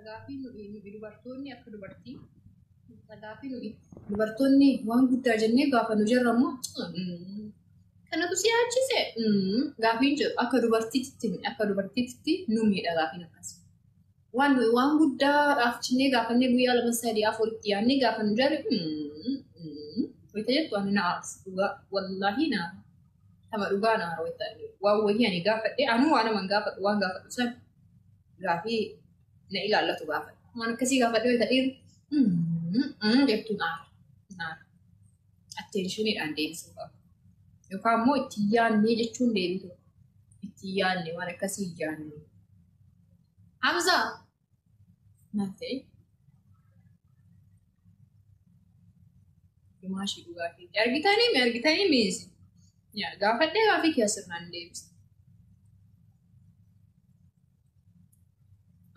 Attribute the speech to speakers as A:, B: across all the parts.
A: Gaaffii nuyi dubartoonni akka dubartii gaaffii nuyi dubartoonni waan guddaa jennee gaafa nu jarramu kanatu si yaachise gaaffiin jedhu akka dubartiitti nu miidha gaaffiin akkasii. Waan guddaa dhaafchinee gaafannee guyyaa lama sadii afuritti yaadnee gaafa nu jarre wayita jettu ani naaf dhugaa wallaahi naaf tama dhugaa naa wayita waan wayii ani gaafadhee anuu waan aman gaafadhu waan gaafadhu san gaaffii na ilaallatu gaafadhu waan akkasii gaafadhee wayita dhiirri jettu naaf atteenshiiniidhaan deebisuu qaba yookaan immoo itti yaadnee jechuun deebitu itti yaadne waan akkasii yaadne. Hamza mate Dimashi dhugaatii argitanii miisi yaa gaafadhee gaaffii keessan deebisa.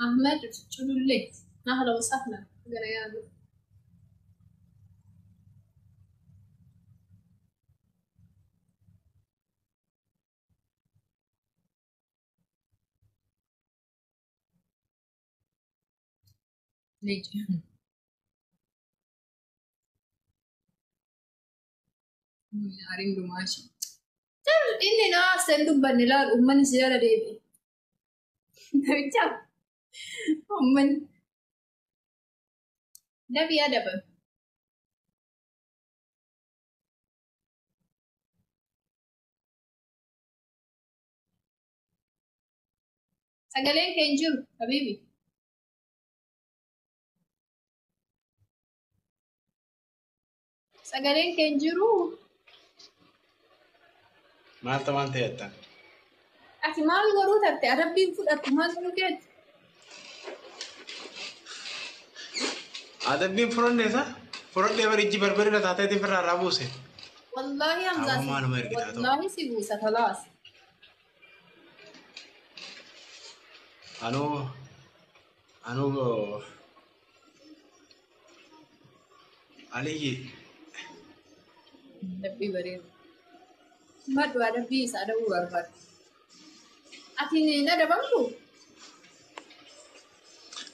A: Ahmed Chululle ahla wa sahla gara yaadu نيجي عارين دماشي تعرف إني ناس تندب بنلال أمني سيارة ديبي نبيتها أمن نبي أدب سجلين كنجر حبيبي سجلين كنجرو
B: ما طبعا تيتا
A: أحتمال غروت أنت أربي فود أحتمال غروت
B: هذا بين فرن ده فرن ده بريجي بربري لا تاتي في الرابوسه
A: والله يا مزاج والله سيبوسة خلاص
B: أنو علي
A: دبي بريء ما دوا دبي ساده وربر أتيني ندا بانكو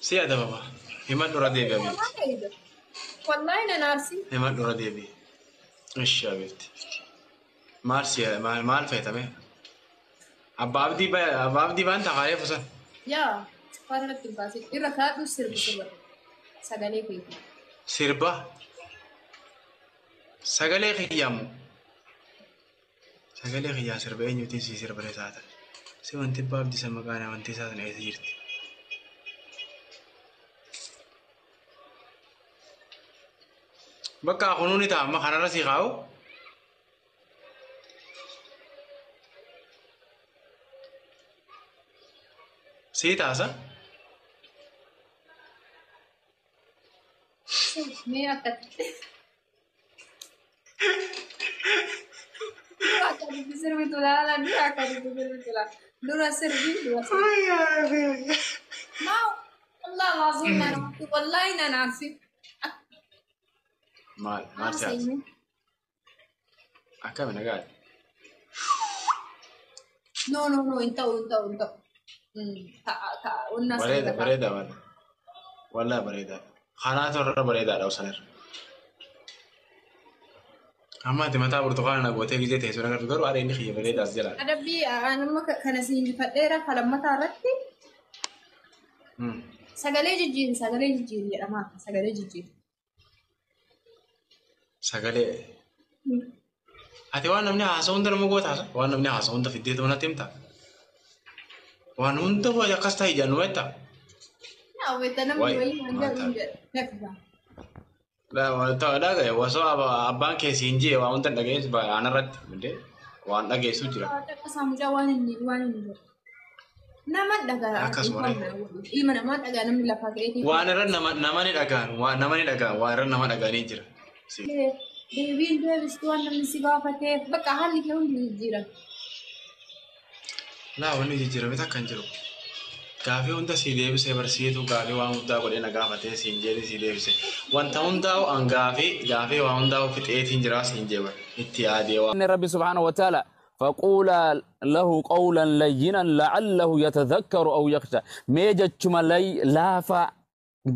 B: سيادة بابا هما دورا دي بابي
A: والله أنا ناسي
B: هما دورا دي بي إيش يا بنت مارسيا مال فيتامه أباب دي بان تغاية فصل
A: يا فارغة الباسي إركاد سرب سجلي فيه
B: سربا سجلي خيام سربا إني وتنسي سربا لساتا سوى أنت باب دي سمكانا وأنت ساتن عزيرت بقى قانوني تام خنا راسي خاو سيتاسا
A: مية كت أكاد بيصير بتولا لا دي أكاد بيصير بتولا دورا سربي ما والله العظيم أنا والله أنا ناسي
B: ما سياسة أكمل أنا قاعد
A: no انت والناس
B: بريدة ولا بريدة خانات ولا بريدة لو سنر أما تمتى برتقال أنا قوتي جيت هسونا كرت قروا على إني خير بريدة أزجلا
A: أدبي أنا ما كان سيني فترة فلما تعرفتي سجلي جيجين يا أما سجلي جيجين
B: سجلي أتي وانا مني حاسون ده نمو قوتها وانا مني حاسون ده في الديت وانا تمتا وانا منتو هو يقصت هي جنويتا
A: لا ويتنا من
B: لا وانتا ده كي واسو أبان كيسينجي وانتا نجيس با أنا رد مدة وانا جيسو جرا
A: كسام جواني نمان دعا إيه من نمان دعا نمي لفاكرتي
B: وانا رد نماني دعا وانا رد نمان دعا نيجرا
A: ديفين ديفيس تو أنا من سيجافته بقى هالي كيون بيجيرا
B: لا وانا جيجرا بيتا كنجرو كافي وندا سيدي بس برسيتو كافي واندا كودي نجافته سينجري سيدي بس وانتا وندا وان كافي واندا وفت إيه تنجرا سينجبر اتيادي
C: إن ربي سبحانه وتعالى فقولا له قولا لينا لعله يتذكر أو يخشى ميجا تشما لافا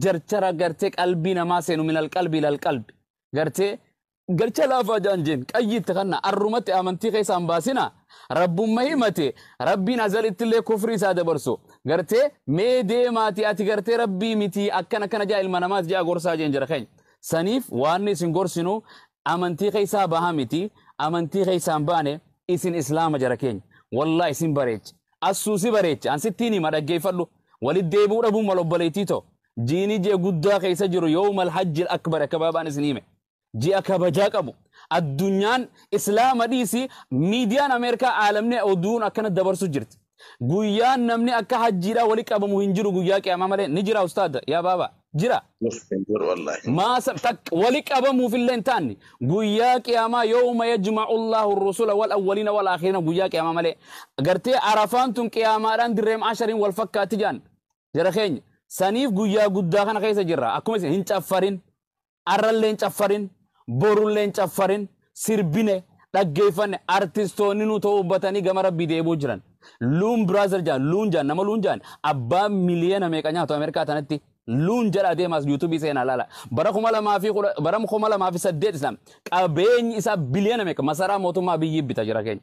C: جرترا قرتك قلبنا ما سينو من القلب إلى القلب قرتي قرتي لافا جانجين أي تغنى الرمت أمنتي خيس أنباسنا رب مهمتي ربي نزلت اللي كفري سادة برسو قرتي ميدي ماتي أتي قرتي ربي متي أكنا كنا جاء المنامات جاء قرصا جنجر خين سنيف واني سنقرسنو أمنتي خيسا بهامتي أمنتي خيسا باني إسن إسلام جركين والله إسن بريج السوسي بريج أن ستيني ما رجع فلو ولد ديبو ربو ملو بليتيتو جيني جي قدا خيسا جرو يوم الحج الأكبر كبابان سنيمة جي أكبجاك أبو الدنيا إسلام ديسي ميديان أمريكا عالمنا أودون أكنا دبرسو جرت قويان نمني أكا حجيرا ولك أبو مهنجرو قوياك يا ماما نجرا أستاذ يا بابا جرا
B: والله
C: ما سبتك ولك أبو في اللين تاني قوياك يا ما يوم يجمع الله الرسول والأولين والآخرين قوياك يا ماما قرتي عرفانتم كياما ران درهم 10 والفكا تجان جرخين سنيف قويا قدا خنا خيسا جرا أكو مثل هنش أفرين أرلين أفرين بورلين أفرين سربينه dhaggeeffanne artistoonni nu ta'uu batanii gama rabbii deebuu jiran luun brother jaan luun jaan nama luun jaan abbaa miliyoona meeqa nyaatu Ameerikaa tanatti luun jedha deemas YouTube seenaa laala bara 2008 islam qabeenyi isaa biliyoona meeqa masaraa mootummaa biyyi bita jira keenya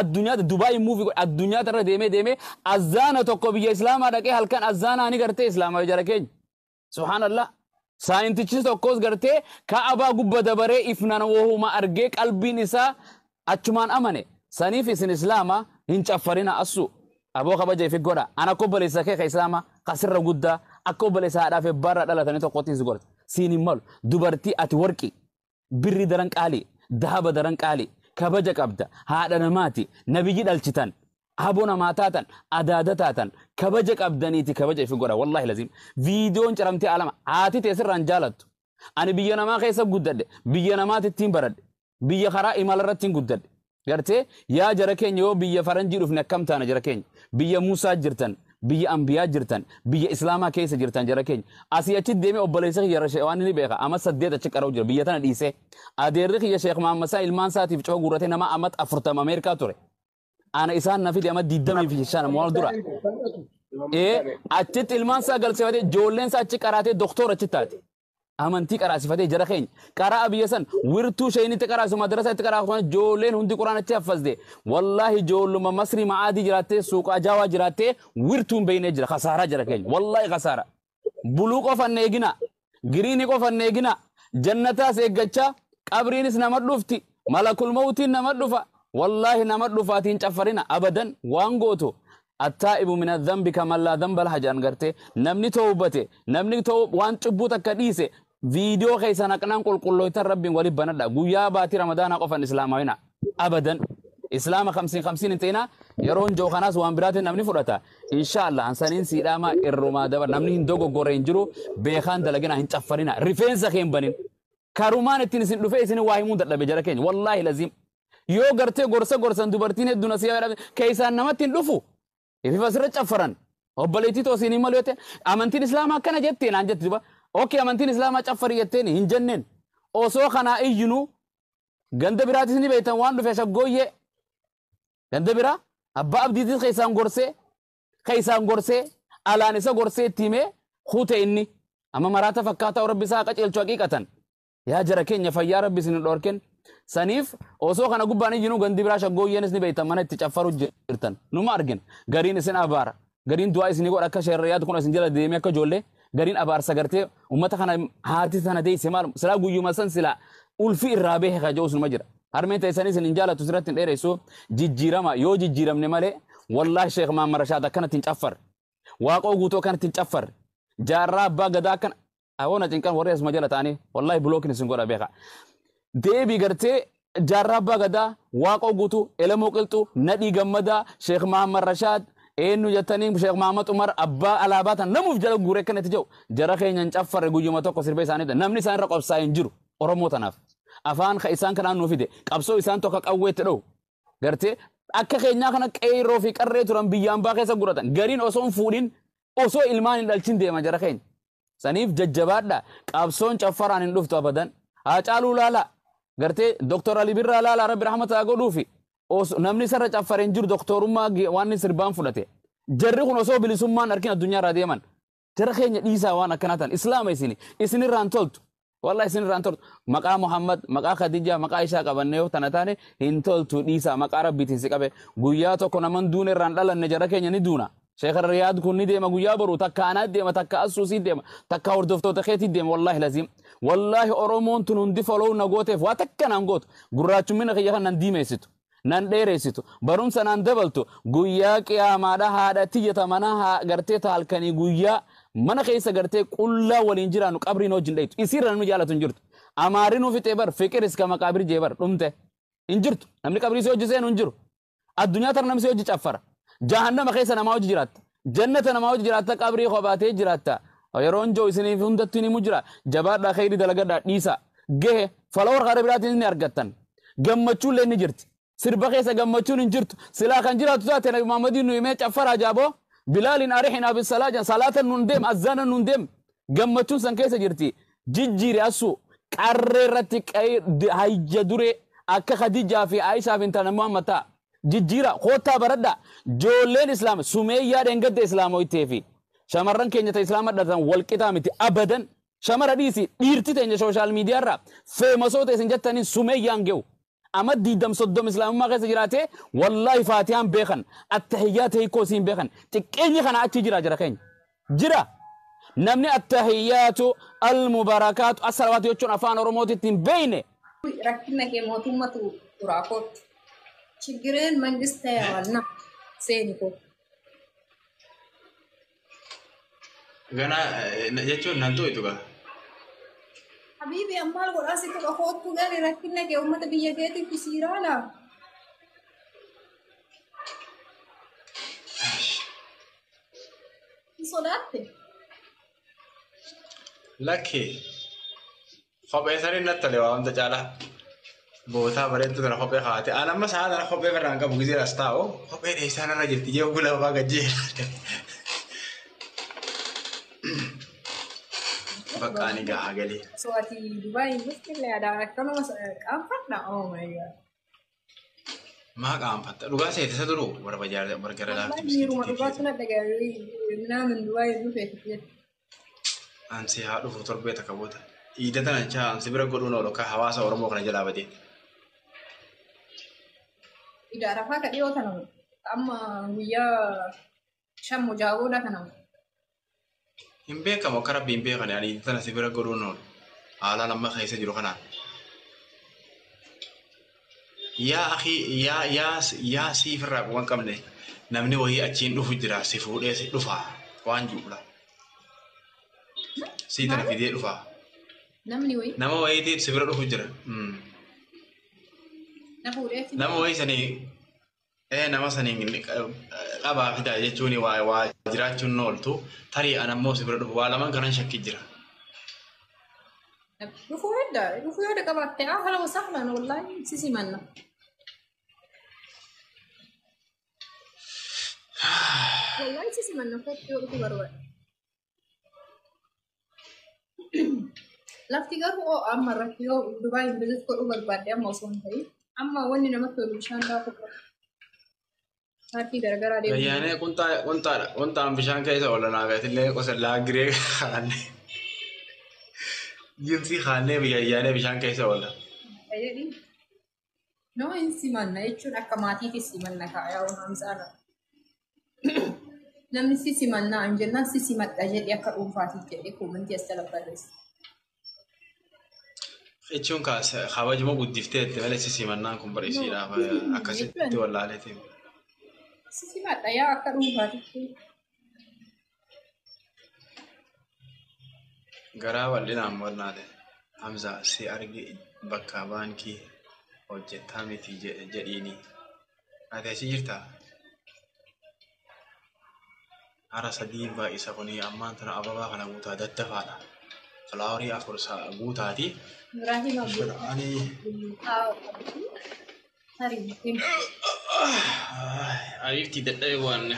C: addunyaa Dubai muuvi addunyaa tarra deemee azzaana tokko biyya islaamaa dhaqee halkan azzaanaa ni gartee islaamaa jira keenya subhanallah saayintichis tokkos gartee kaabaa gubba dabaree ifnaan wohuma argee qalbiin isaa achumaan amane saniif isin islaama hin caffarina assu aboo kabaja fi godha ana kobbaleessa kee islaama qasirra guddaa akka obboleessa haadhaaf barra dhalatanii tokkotti si godha siinin malu dubartii ati warqi birri daran qaali dahaba daran qaali kabaja qabda haadha namaati nabiyyi dhalchitan abona matatan adadatan kabaja qabdaniti kabaja fi gora wallahi lazim videon caramti alama aati tesirran jalatu ani biyana ma khaysa guddade biyana ma tin barade biya khara imal ratin guddade garte ya jara kenya yo biya faranji dufne kamtana jara kenya biya musa jirtan biya anbiya jirtan biya islama kaysa jirtan jara kenya asiyachi deme obbaleysa yara shaywan ni beeka ama saddeeda ci qaraw jira biya tan diise adeerri ya sheikh muhammad sa ilman saati fi gurate nama amat afurtam amerika tore أنا إنسان نفيد أما ديدامي في الشان موال دورا إيه أتيت إلمان سا قال سوادي جولين سا أتيك أراتي دكتور أتيتات أمانتي كراسي فدي جرخين كرا أبي يسن ورتو شيء نتكراسو مدرسة تكراسو جولين هندي قرآن أتيافز دي والله جول ما مصري معادي جراتي سوق أجاوا جراتي ورتو بين جرا خسارة جرخين والله خسارة بلوك فنيجنا جريني فنيجنا جنة سيجتشا قبرينس نمدلفتي ملك الموت نمدلفا والله نمر فاتين تفرنا أبدا وانغوتو التائب من الذنب كما لا ذنب الحجان قرتي نمني توبته نمني توب وان تبوتك كديسه فيديو خيسانا كنان قل يتربين ولي بندا قويا باتي رمضان قفا الإسلام هنا أبدا إسلام 50 انتينا يرون جو خناس وان براتي نمني فرطا إن شاء الله أنسانين سيراما إرما دبر نمني هندوغو غورينجرو بيخان دلقنا هن تفرنا رفين سخين بنين كارومان التنسين رفين واهمون دلقنا بجركين والله لازم yoo gartee gorsan dubartiin hedduun asii yaadame keesaan namatti hin dhufu ifi fasirra caffaran obboleettii toosiinii malu yote amantiin islaamaa akkana jetteen aan jetti duba okay amantiin islaamaa caffari jetteen hin jenneen osoo kanaa iyyinu ganda biraatis ni beektan waan dhufe shaggooyyee ganda biraa abbaa abdiitis keesaan gorsee alaan isa gorsee itti himee hute inni amma maraata fakkaataa rabbi isaa qaceelchu haqiiqatan yaa jara keenya fayyaa rabbi isin dhorken saniif osoo kana gubbaan iyyinu gandi biraa shaggooyyeenis ni beektan mana itti caffaru jirtan numa argin gariin isin abaara gariin du'aa isin godha akka sheerriyaat kun isin jala deemee akka ijoollee gariin abaarsa gartee ummata kana haati sana deeyse maal silaa guyyuma san silaa ulfi irraa beeke ka je'us numa jira harmee ta'isanii isin hin jaalatu sirratti hin dheeressu jijjiirama yoo jijjiiramne malee wallahi sheekh Muhammad Rashaad akkanatti hin caffar waaqoo guutuu akkanatti hin caffar jaarraa abbaa gadaa akkana awoona cinqan warri asuma jala ta'anii wallahi bulookin isin godha beeka deebi gartee jaarraa abbaa gadaa waaqoo guutuu elamoo qilxuu nadhii gammadaa sheekh Muhammad Rashaad eenyu jettanii sheekh Muhammad Umar abbaa alaabaatan namuuf jala guuree akkanatti jiru jara keenyan caffarre guyyuma tokko sirba isaanii namni isaan irra qobsaa hin jiru oromoo tanaaf afaan isaan kanaan nuuf fide qabsoo isaan tokko qawweetti dha'u gartee akka keenyaa kana qeerroo fi qarree turan biyyaan baa keessa guratan gariin osoo hin fuudhin osoo ilmaan hin dhalchin deema jara keenya saniif jajjabaadha qabsoon caffaraan hin dhuftu abadan haa caaluu laala gartee doktor Ali Birraa laala rabbi rahmata godhuufi namni sarra caffareen jiru doktorummaa waan sirbaan fudhate jarri kun osoo bilisummaan arkin addunyaa irraa deeman jara keenya dhiisaa waan akkanatan islaama isinirraan toltu والله سن رانتور مقا محمد مقا خديجة مقا عائشة قبنه تنتانه هنتول توديسا مقا ربي تنسكابه غوياتو كنا من دون الرندل النجارة كي ندونا شيخ الرياض كوني ديما غويا برو تكانات ديما تكا أسوسي ديما تكا وردفتو تخيتي ديما والله لازم والله أرومون تنندي فلو نغوتف واتكا نغوت غراتو من خيخا ننديمة يسيتو nan dheeressitu barumsa nan dabaltu guyyaa qiyaamaadha haadhatti jetamanaha gartee taalkanii guyyaa mana keessa gartee qullaa waliin jiraanu qabriin hojin dhaytu isirra namni jaalatu hin jirtu amaariinuu fixee bar fiqir iska maqaabir jee bar dhumte hin jirtu namni qabrii si hojji seenu hin jiru addunyaa tana namni si hojji caffara jahannama keessa namaa hojji jiraatta jannata namaa hojji jiraatta qabrii qobaatee jiraatta yeroon joo isiniif hundattuu ni mujira jabaadhaa khayri dalagadhaa dhiisa gehe falawar qara biraatiin ni argattan gammachuun lee ni jirti sirba keessa gammachuun hin jirtu silaa kan jiraatu taate nabi muhammadiin nu himee caffara jaaboo bilaalin arixinaa bisalaajan salaatan nun deem azzaana nun deem gammachuun san keessa jirti jijjiiri asu qarree irratti hayja duree akka khadijaa fi aishaa fi intala muhammad ta'a jijjiira koottaa baradha joolleen islaama sumeeyyaa dheengadda islaamoytee fi shamarran keenya ta islaama dhatan walqixaa miti abadan shamara dhiisi dhiirti teenya sooshaal miidiyaarraa feemasoota isin jettaniin sumeeyyaan ge'u أما ديدم صدام إسلام ما غير جراته والله فاتيان بيخن التحيات هي كوسين بيخن تكيني خنا أتجرا جراكين جرا نمني التحيات المباركات الصلوات يوتشون أفان ورموت التين بينه
A: ركنا كموتومة تراكوت شجرين من دستيالنا سينكو
B: غنا يجون نانتو itu kah
A: حبيبي أمال وراسي تبقى خود كذا ركنا كأمة بيجاتي في سيرانا صلاتي
B: لكي خبي سرين نتلي وأنت جالا بوتا بريت ترى خبي خاتي أنا ما ساعد أنا خبي برانك بوجي راستاو خبي إنسان أنا جت يجيب ولا باقي جيل بكاني جاه قلي
A: سواتي دبي مشكلة ada kamu kampak dah oh my god
B: ما قام فت لقى سيد سدرو برا بجار برجر لا
A: والله rumah rumah tu nak tegari mana من دبي tu fetih
B: أنسي هذا فطور بيت كبوتا إذا تناجا أنسي برا قولون ولا كهواس أورمو كنا جلا بدي
A: إذا رفع كذي وثنا أما ويا شام مجاوب dah kana
B: Himbe kamu kerap bimbe kan ya ini tanah sibera gurunol ala nama kaisa juru kanan ya akhi ya sifra wan kamne namni wahi achin du hujra sifu de dufa wan jubla si tanah video dufa
A: namni wahi
B: nama wahi ti sibera du hujra nama wahi sani nama sani aba fida jechuun waa jiraachuun nooltu tarii anammoo sibira dhufu waa lamaan kanan shakki jira.
A: Dhufuu yaada qabaatte ahlan wa sahlan wallahi sisi manna. Wallahi sisi manna kotti yoo dhufu barbaada. Lafti garuu amma irratti yoo Dubaay bilis godhuu barbaadde amma osoo hin ta'in amma wanni namatti tolu bishaan gaafa Hati gara-gara dia.
B: Ayahnya kunta ambisan kayak seolah naga itu le kau selagre khane. Jumsi khane ayahnya ambisan kayak seolah.
A: Ayah ni. No insi mana itu nak kamati ti si mana kaya orang sana. Namni si mana anjena si mat aja dia ke umfati jadi kumen dia setelah baris.
B: Icun kas khawaj mau budifte tevele si mana kumparisi lah akasit tu Allah lete.
A: Sisi mata ya akan ubah itu.
B: Gara walli namor nade Hamza si argi bakkaban ki hojjetame ti jedini ade sirta ara sadin ba isa kuni amman tana ababa kana guta dattafada falawri afursa gutati
A: Ibrahim Abu
B: ani
A: hari mungkin
B: Arifti dadai wan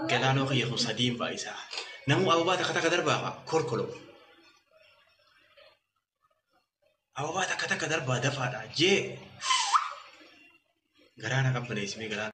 B: kelano kaya ko sadim ba isa namu ababa ta kata kadar ba korkolo ababa ta kata kadar ba dafa da je Garaana qabbaneessimee garaana.